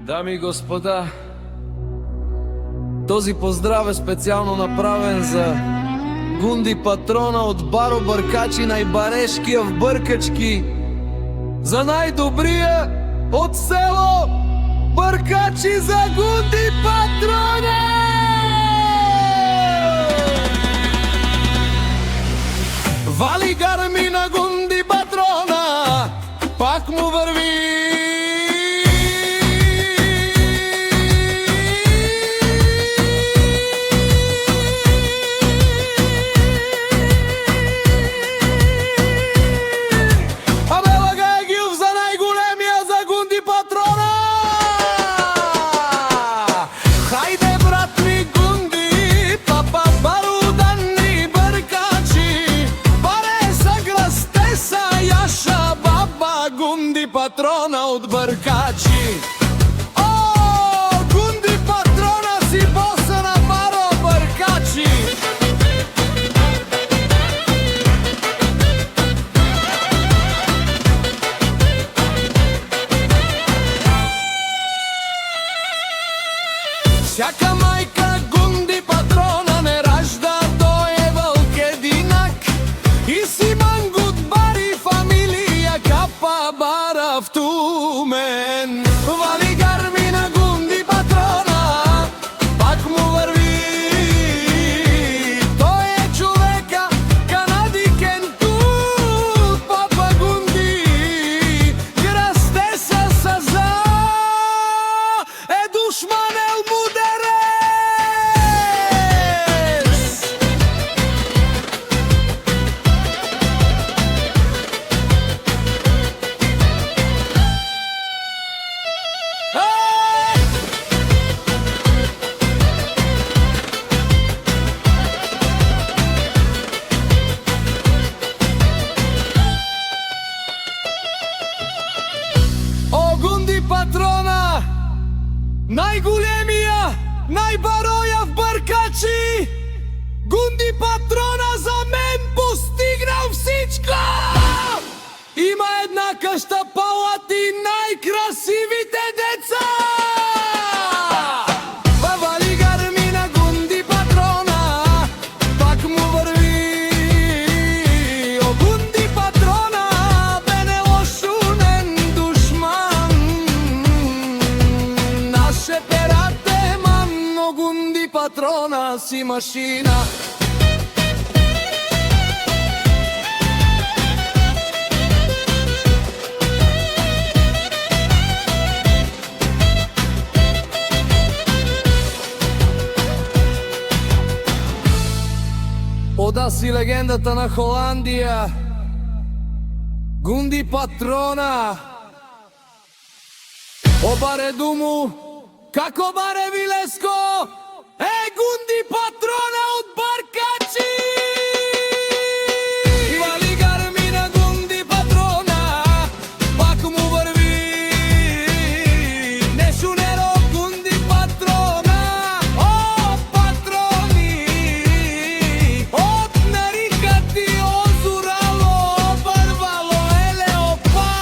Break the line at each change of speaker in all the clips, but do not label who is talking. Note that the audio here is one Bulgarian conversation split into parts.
Дами и господа, този поздрав е специално направен за Гунди Патрона от Баро Бъркачи, най-барешкия в Бъркачки, за най-добрия от село Бъркачи, за Гунди Патрона! Вали гарми на Гунди Патрона, пак му върви. Патрона от Бъркачи. О, Гунди Патрона си боса на Баро Бъркачи. Всяка майка Гунди Патрона не ражда, той е вълк единак. И си мангут бари фамилия капа бара в Тумен. Вали гарми на Гунди Патрона, пак му върви. Той е човека канадикен тут, папа Гунди. Грасте са за е душманел мудерес. О, Гунди Патрона, най-големия, най-бароя в Бъркачи. Гунди Патрона за мен постигнал всичко. Има една къща палати, най-красивите деца. Вали гарми на Гунди Патрона, пак му върви. О, Гунди Патрона, бе не лошунен душман. Наше перате ман, но Гунди Патрона си машина. Ода си легендата на Холандия, Гунди Патрона. Обаре думу, как обаре Вилеско, Гунди Патрона от Бъркачи. Вали гарми на Гунди Патрона, пак му върви. Нешунеро Гунди Патрона, о, патрони. От нарикати озурало, бървало елеопа.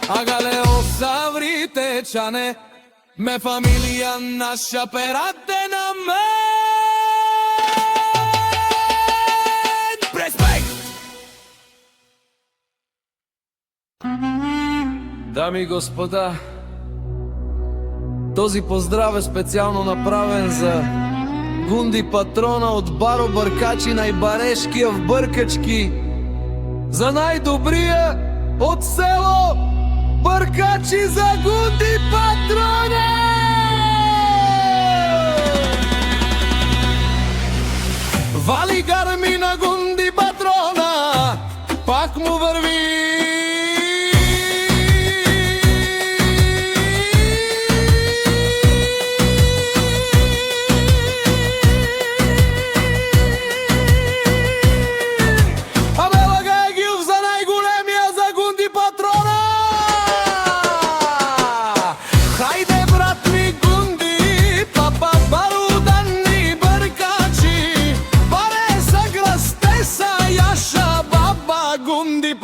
Агалео саврите чане, ме фамилия наша перате на мен. Респект! Дами и господа, този поздрав е специално направен за Гунди Патрона от Баро Бъркачи, най-барешкия в Бъркачки, за най-добрия от село Бъркачи, за Гунди Патрона! Вали гарми на Гунди Патрона, пак му върви.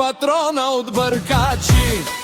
патрона от бъркачи.